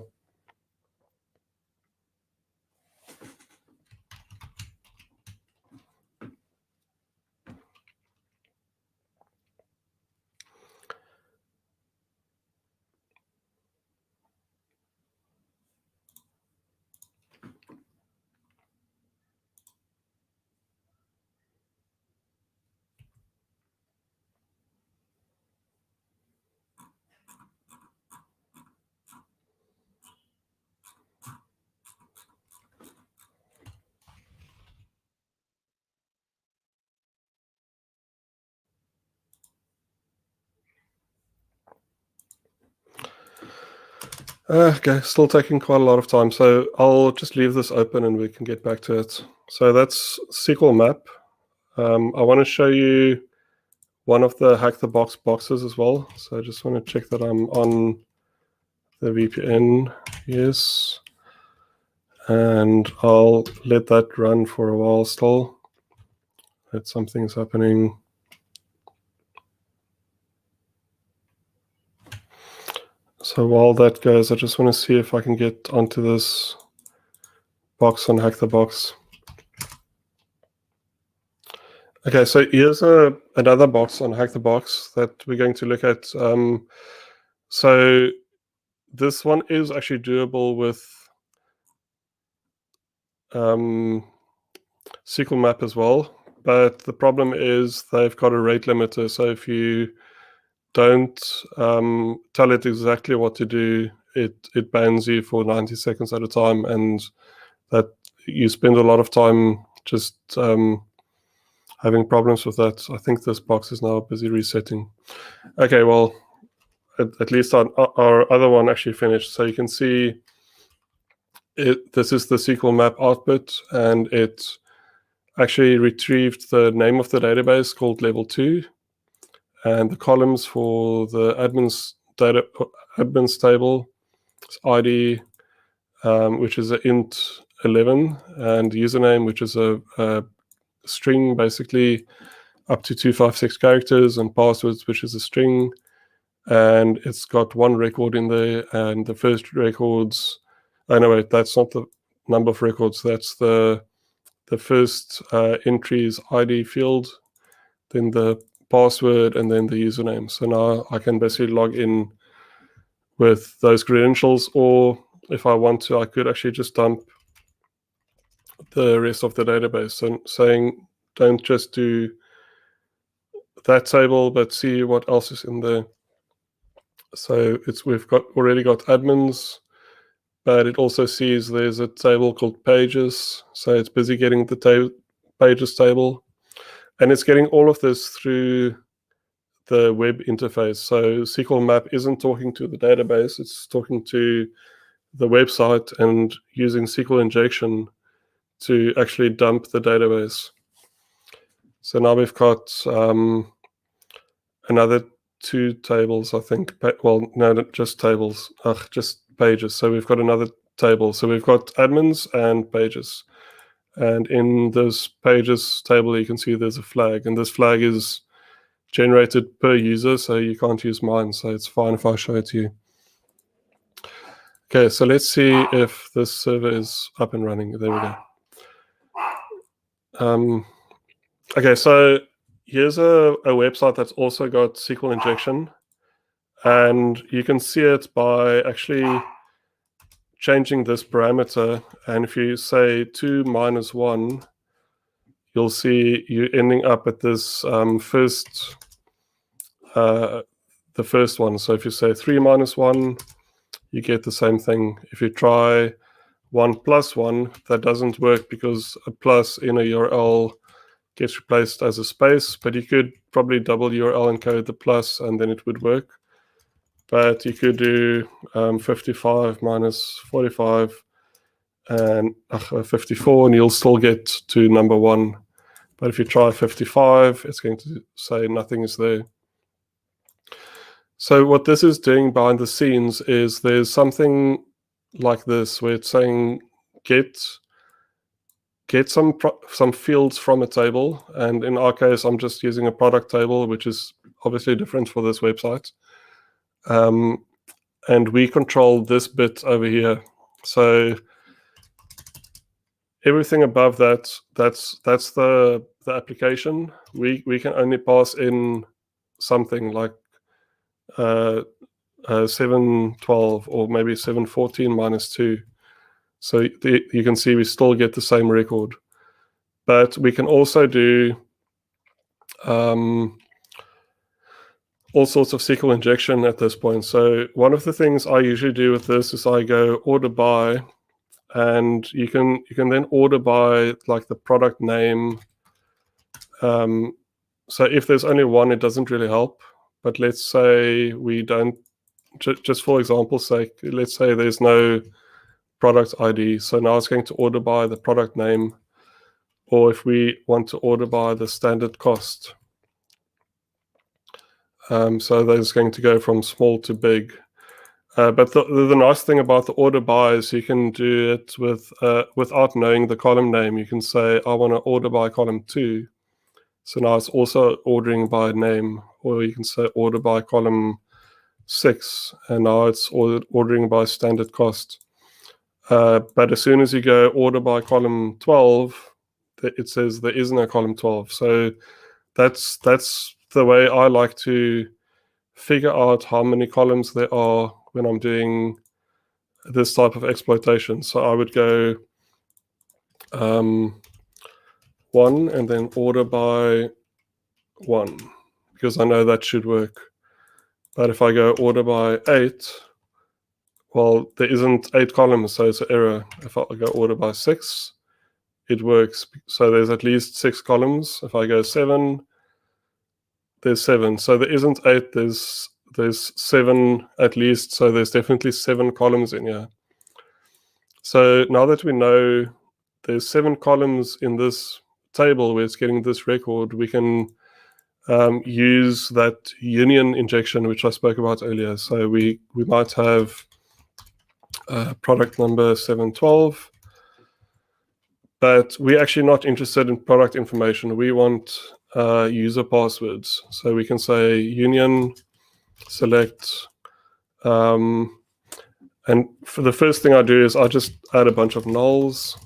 Okay, still taking quite a lot of time. So I'll just leave this open and we can get back to it. So that's SQL map. I want to show you one of the hack the box boxes as well. So I just want to check that I'm on the VPN. Yes. And I'll let that run for a while still. That something's happening. So while that goes, I just want to see if I can get onto this box on Hack the Box. Okay, so here's another box on Hack the Box that we're going to look at. So this one is actually doable with SQL Map as well, but the problem is they've got a rate limiter. So if you don't tell it exactly what to do, it bans you for 90 seconds at a time, and that you spend a lot of time just having problems with that. I think this box is now busy resetting. Okay, well, at least our other one actually finished. So you can see this is the SQL map output, and it actually retrieved the name of the database called level 2, and the columns for the admins table is ID, which is an int 11, and username, which is a string basically up to 256 characters, and passwords, which is a string. And it's got one record in there, and the first records, oh no, wait, that's not the number of records, that's the first entry is ID field, then the password, and then the username. So now I can basically log in with those credentials, or if I want to, I could actually just dump the rest of the database. So saying don't just do that table, but see what else is in there. So we've already got admins, but it also sees there's a table called pages. So it's busy getting the pages table, and it's getting all of this through the web interface. So SQL Map isn't talking to the database, it's talking to the website and using SQL Injection to actually dump the database. So now we've got another 2 tables, I think. Well, no, not just tables, just pages. So we've got another table. So we've got admins and pages. And in this pages table, you can see there's a flag, and this flag is generated per user, so you can't use mine, so it's fine if I show it to you. Okay, so let's see if this server is up and running. There we go. Okay, so here's a website that's also got SQL injection, and you can see it by actually changing this parameter. And if you say 2 minus 1, you'll see you ending up at this the first one. So if you say 3 minus 1, you get the same thing. If you try 1 plus 1, that doesn't work because a plus in a URL gets replaced as a space, but you could probably double URL encode the plus and then it would work. But you could do 55 minus 45 and 54, and you'll still get to number 1. But if you try 55, it's going to say nothing is there. So what this is doing behind the scenes is there's something like this where it's saying get some fields from a table, and in our case I'm just using a product table, which is obviously different for this website, and we control this bit over here. So everything above that's the application. We can only pass in something like 712 or maybe 714 minus 2. So you can see we still get the same record. But we can also do all sorts of SQL injection at this point. So one of the things I usually do with this is I go order by, and you can then order by like the product name. So if there's only one, it doesn't really help. But let's say we don't, just for example's sake, let's say there's no product ID. So now it's going to order by the product name, or if we want to order by the standard cost. So that's going to go from small to big. But the nice thing about the order by is you can do it without knowing the column name. You can say, I want to order by column 2. So now it's also ordering by name, or you can say order by column 6, and now it's ordering by standard cost. But as soon as you go order by column 12, it says there is no column 12. So that's the way I like to figure out how many columns there are when I'm doing this type of exploitation. So I would go 1 and then order by 1, because I know that should work. But if I go order by 8, well, there isn't 8 columns, so it's an error. If I go order by 6, it works. So there's at least 6 columns. If I go 7, there's 7. So there isn't 8, there's 7 at least. So there's definitely 7 columns in here. So now that we know there's 7 columns in this table where it's getting this record, we can use that union injection, which I spoke about earlier. So we might have product number 712, but we're actually not interested in product information. We want user passwords. So we can say union select, and for the first thing I do is I just add a bunch of nulls.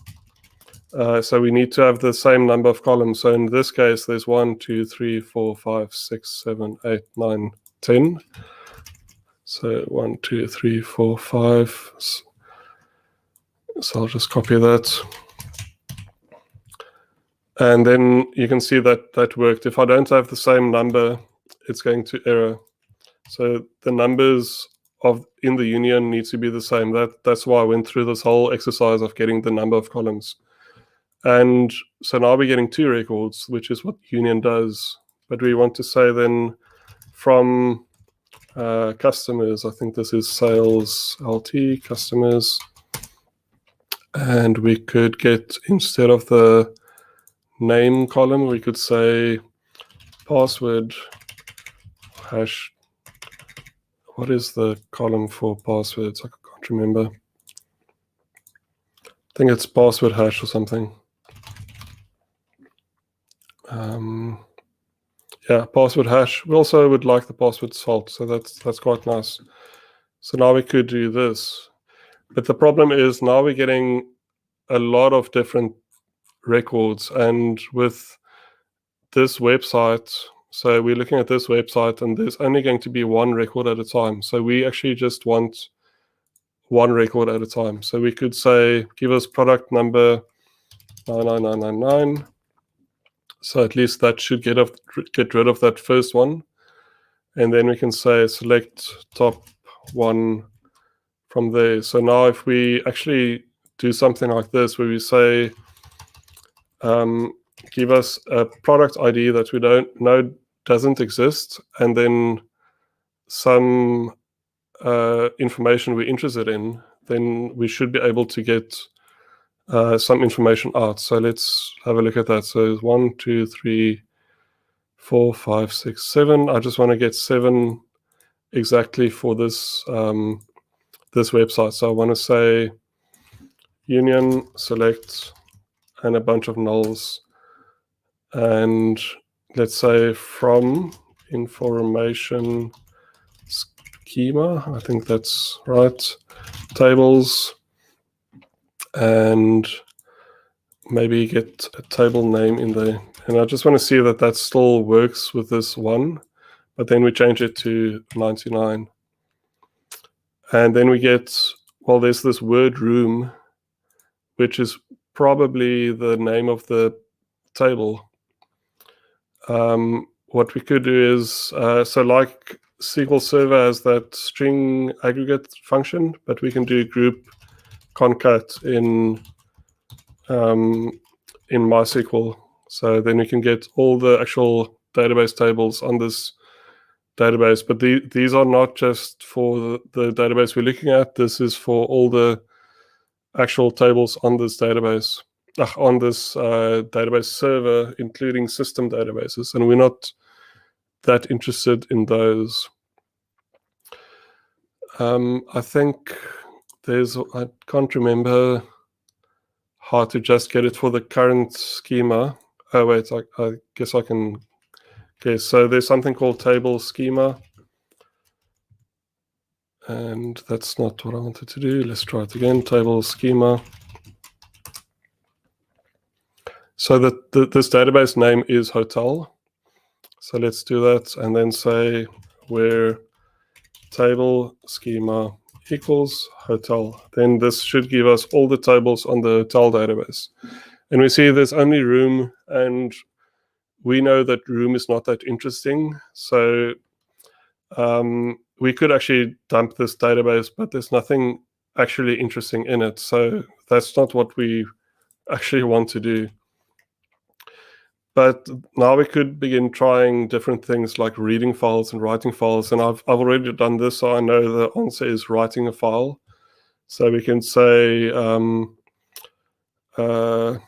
So we need to have the same number of columns. So in this case, there's 1, 2, 3, 4, 5, 6, 7, 8, 9, 10. So 1, 2, 3, 4, 5. So I'll just copy that. And then you can see that that worked. If I don't have the same number, it's going to error. So the numbers in the union need to be the same. That's why I went through this whole exercise of getting the number of columns. And so now we're getting 2 records, which is what union does. But we want to say then from customers, I think this is sales LT customers. And we could get, instead of the name column, we could say password hash. What is the column for passwords? I can't remember. I think it's password hash or something. Yeah, password hash. We also would like the password salt, so that's quite nice. So now we could do this. But the problem is now we're getting a lot of different records, and with this website, so we're looking at this website and there's only going to be 1 record at a time. So we actually just want 1 record at a time. So we could say, give us product number 99999. So at least that should get rid of that first one. And then we can say select top 1 from there. So now if we actually do something like this, where we say, give us a product ID that we don't know doesn't exist, and then some information we're interested in, then we should be able to get some information out. So let's have a look at that. So 1, 2, 3, 4, 5, 6, 7. I just want to get 7 exactly for this this website. So I want to say union select and a bunch of nulls, and let's say from information schema, I think that's right, tables, and maybe get a table name in there. And I just want to see that that still works with this 1, but then we change it to 99. And then we get, well, there's this word room, which is probably the name of the table. What we could do is, so like SQL Server has that string aggregate function, but we can do group concat in MySQL. So then we can get all the actual database tables on this database. But these are not just for the database we're looking at. This is for all the actual tables on this database, on this database server, including system databases. And we're not that interested in those. I think I can't remember how to just get it for the current schema. Oh wait, I guess I can guess. So there's something called table schema. And that's not what I wanted to do. Let's try it again, table schema. So this database name is hotel. So let's do that and then say where table schema equals hotel. Then this should give us all the tables on the hotel database. And we see there's only room, and we know that room is not that interesting. So we could actually dump this database, but there's nothing actually interesting in it. So that's not what we actually want to do. But now we could begin trying different things like reading files and writing files. And I've already done this, so I know the answer is writing a file. So we can say, how do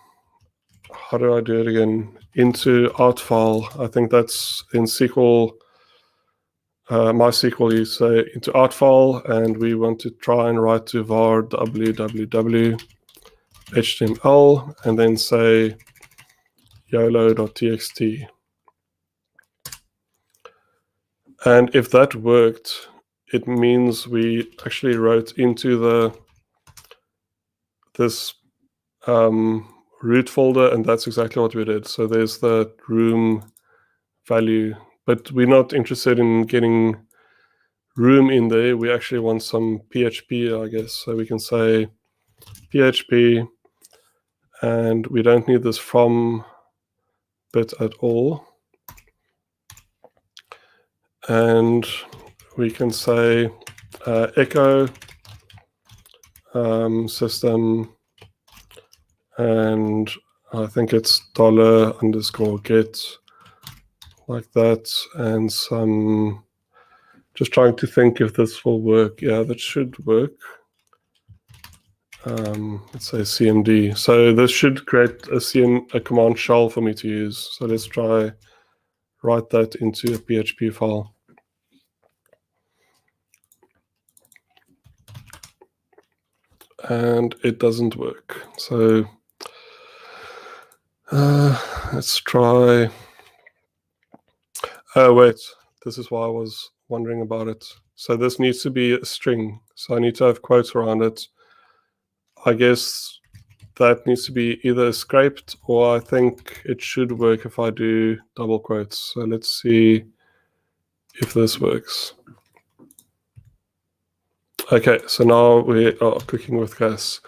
I do it again? Into art file. I think that's in SQL. MySQL, you say into art file, and we want to try and write to var www HTML, and then say yolo.txt. And if that worked, it means we actually wrote into this root folder, and that's exactly what we did. So there's the room value, but we're not interested in getting room in there. We actually want some PHP, I guess. So we can say PHP, and we don't need this from bit at all. And we can say echo system, and I think it's $_get, like that, and some, just trying to think if this will work. Yeah, that should work. Let's say cmd. So this should create a command shell for me to use. So let's try write that into a PHP file. And it doesn't work. So let's try. Oh, wait, this is why I was wondering about it. So this needs to be a string. So I need to have quotes around it. I guess that needs to be either scraped, or I think it should work if I do double quotes. So let's see if this works. Okay, so now we are cooking with gas,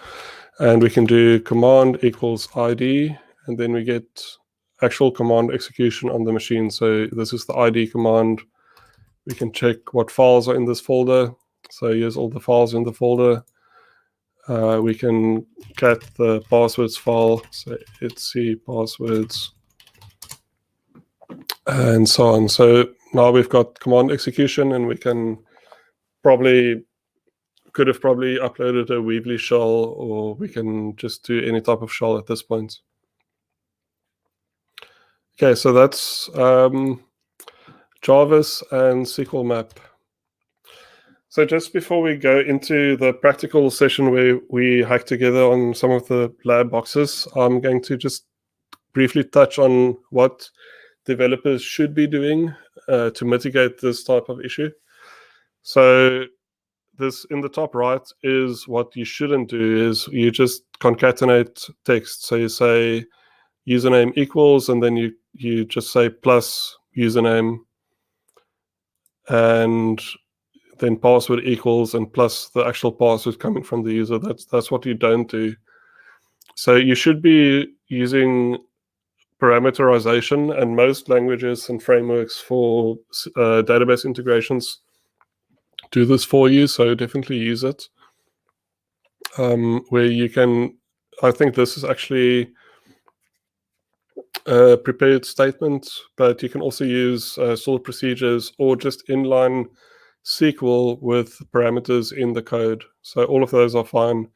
and we can do command equals ID, and then we get actual command execution on the machine. So this is the ID command. We can check what files are in this folder. So here's all the files in the folder. We can get the passwords file, so etc passwords, and so on. So now we've got command execution, and we could have probably uploaded a Weebly shell, or we can just do any type of shell at this point. Okay, so that's Jarvis and SQL map. So just before we go into the practical session where we hack together on some of the lab boxes, I'm going to just briefly touch on what developers should be doing to mitigate this type of issue. So this in the top right is what you shouldn't do, is you just concatenate text. So you say username equals, and then you just say plus username, and then password equals, and plus the actual password coming from the user. That's what you don't do. So you should be using parameterization, and most languages and frameworks for database integrations do this for you, so definitely use it. Where you can, I think this is actually a prepared statement, but you can also use stored procedures or just inline SQL with parameters in the code. So all of those are fine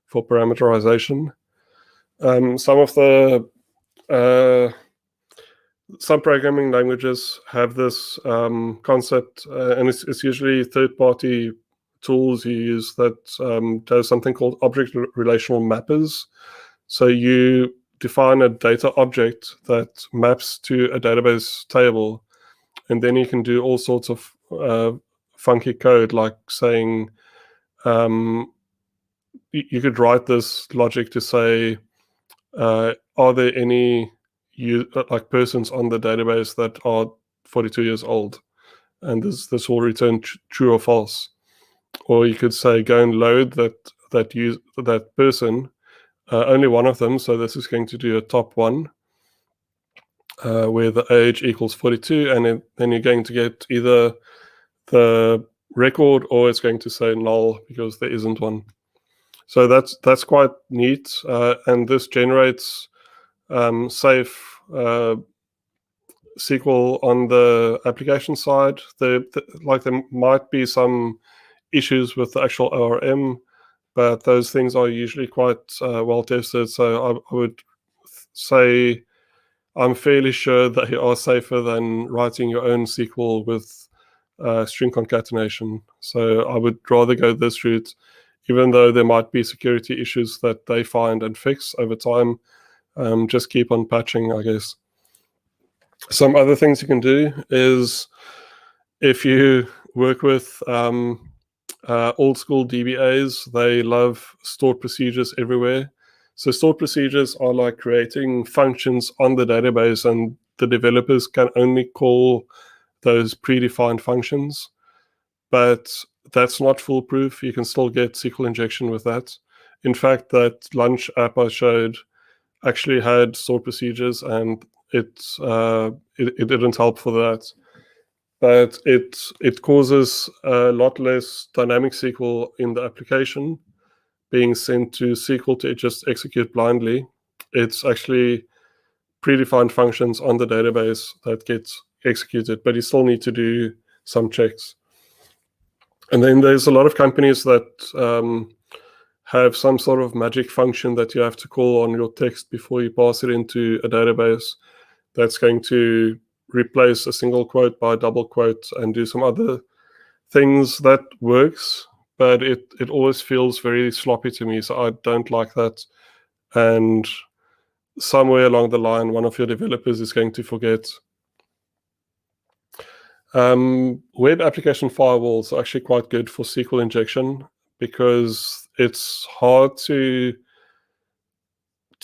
for parameterization. Some programming languages have this concept, and it's usually third-party tools you use that does something called object relational mappers. So you define a data object that maps to a database table, and then you can do all sorts of funky code, like saying you could write this logic to say, are there any like persons on the database that are 42 years old? And this will return true or false. Or you could say, go and load that person, only one of them. So this is going to do a top one, where the age equals 42, and then you're going to get either the record or it's going to say null because there isn't one. So that's quite neat, and this generates safe SQL on the application side. There might be some issues with the actual ORM, but those things are usually quite well tested. So I would say I'm fairly sure they are safer than writing your own SQL with string concatenation. So I would rather go this route, even though there might be security issues that they find and fix over time. Just keep on patching, I guess. Some other things you can do is, if you work with old school DBAs, they love stored procedures everywhere. So stored procedures are like creating functions on the database, and the developers can only call those predefined functions. But that's not foolproof. You can still get SQL injection with that. In fact, that lunch app I showed actually had stored procedures, and it didn't help for that. But it causes a lot less dynamic SQL in the application being sent to SQL to just execute blindly. It's actually predefined functions on the database that gets executed, but you still need to do some checks. And then there's a lot of companies that have some sort of magic function that you have to call on your text before you pass it into a database that's going to replace a single quote by a double quote and do some other things. That works, but it always feels very sloppy to me, so I don't like that. And somewhere along the line, one of your developers is going to forget. Web application firewalls are actually quite good for SQL injection, because it's hard to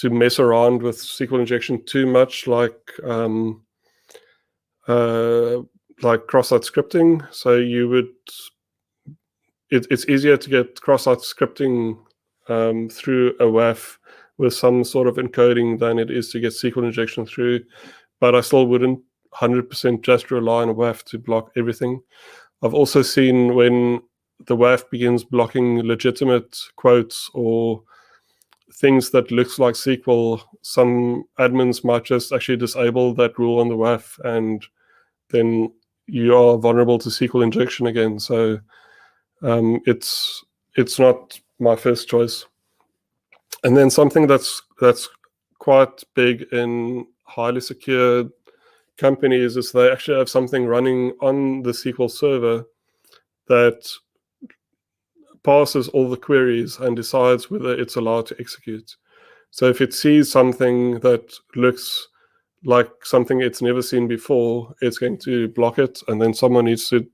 mess around with SQL injection too much, like cross-site scripting. So it's easier to get cross-site scripting through a WAF with some sort of encoding than it is to get SQL injection through. But I still wouldn't 100% just rely on a WAF to block everything. I've also seen when the WAF begins blocking legitimate quotes or things that looks like SQL, some admins might just actually disable that rule on the WAF, and then you are vulnerable to SQL injection again. So it's not my first choice. And then something that's quite big in highly secure companies is they actually have something running on the SQL server that passes all the queries and decides whether it's allowed to execute. So if it sees something that looks like something it's never seen before, it's going to block it, and then someone needs to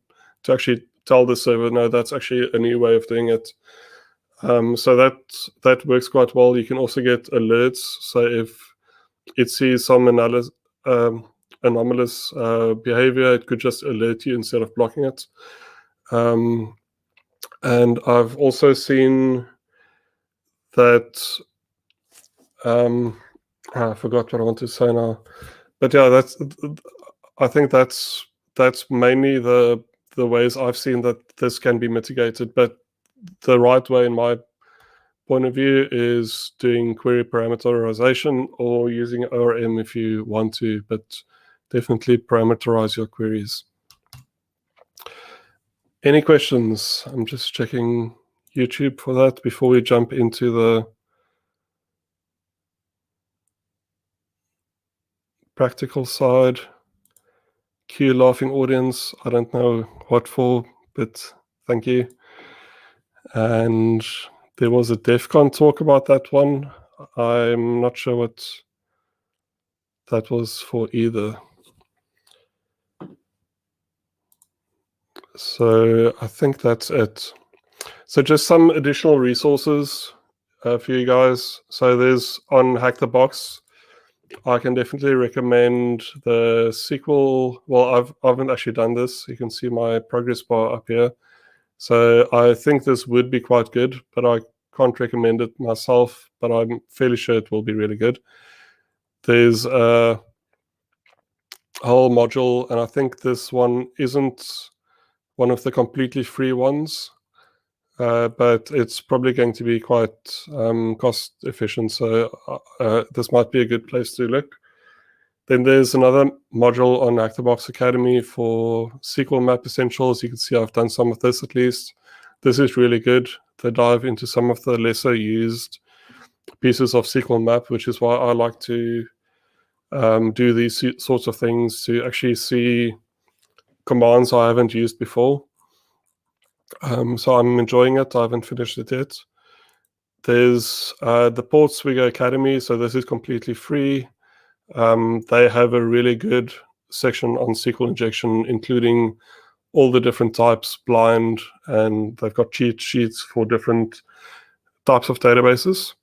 actually tell the server, no, that's actually a new way of doing it. So that works quite well. You can also get alerts. So if it sees some anomalous behavior, it could just alert you instead of blocking it. And I've also seen that I forgot what I want to say now, but yeah, I think that's mainly the ways I've seen that this can be mitigated. But the right way, in my point of view, is doing query parameterization or using ORM if you want to, but definitely parameterize your queries. Any questions? I'm just checking YouTube for that before we jump into the practical side. Cue laughing audience. I don't know what for, but thank you. And there was a DEF CON talk about that one. I'm not sure what that was for either. So I think that's it. So just some additional resources for you guys. So there's on Hack the Box, I can definitely recommend the SQL. Well, I haven't actually done this. You can see my progress bar up here. So I think this would be quite good, but I can't recommend it myself, but I'm fairly sure it will be really good. There's a whole module, and I think this one isn't one of the completely free ones, but it's probably going to be quite cost efficient. So this might be a good place to look. Then there's another module on ActiveBox Academy for SQL Map Essentials. You can see I've done some of this at least. This is really good. They dive into some of the lesser used pieces of SQL Map, which is why I like to do these sorts of things, to actually see commands I haven't used before. So I'm enjoying it. I haven't finished it yet. There's the Portswigger Academy. So this is completely free. They have a really good section on SQL injection, including all the different types, blind, and they've got cheat sheets for different types of databases.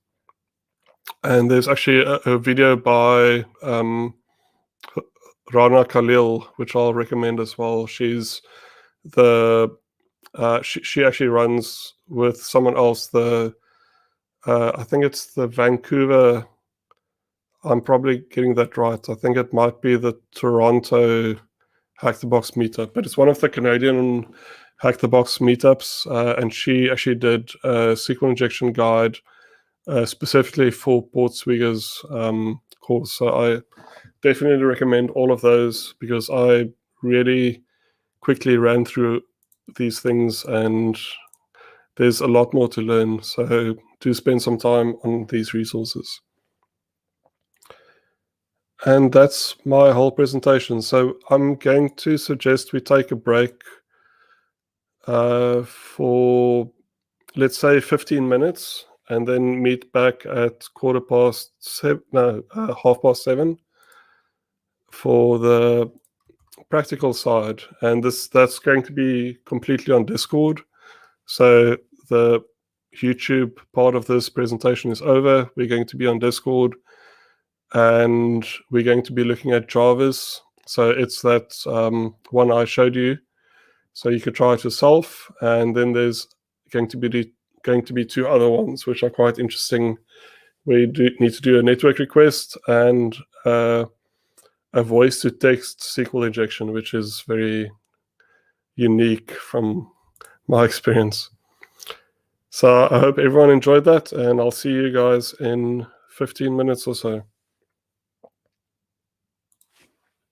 And there's actually a video by Rana Khalil, which I'll recommend as well. She's the she actually runs with someone else the I think it's the Vancouver. I'm probably getting that right. I think it might be the Toronto Hack the Box meetup, but it's one of the Canadian Hack the Box meetups, and she actually did a SQL injection guide specifically for Portswigger's course. So I definitely recommend all of those because I really quickly ran through these things and there's a lot more to learn. So do spend some time on these resources. And that's my whole presentation. So I'm going to suggest we take a break for, let's say, 15 minutes and then meet back at 7:15 for the practical side. And that's going to be completely on Discord. So the YouTube part of this presentation is over. We're going to be on Discord and we're going to be looking at Jarvis. So it's that one I showed you. So you could try it yourself. And then there's going to be two other ones which are quite interesting. We need to do a network request and a voice to text SQL injection, which is very unique from my experience. So I hope everyone enjoyed that, and I'll see you guys in 15 minutes or so.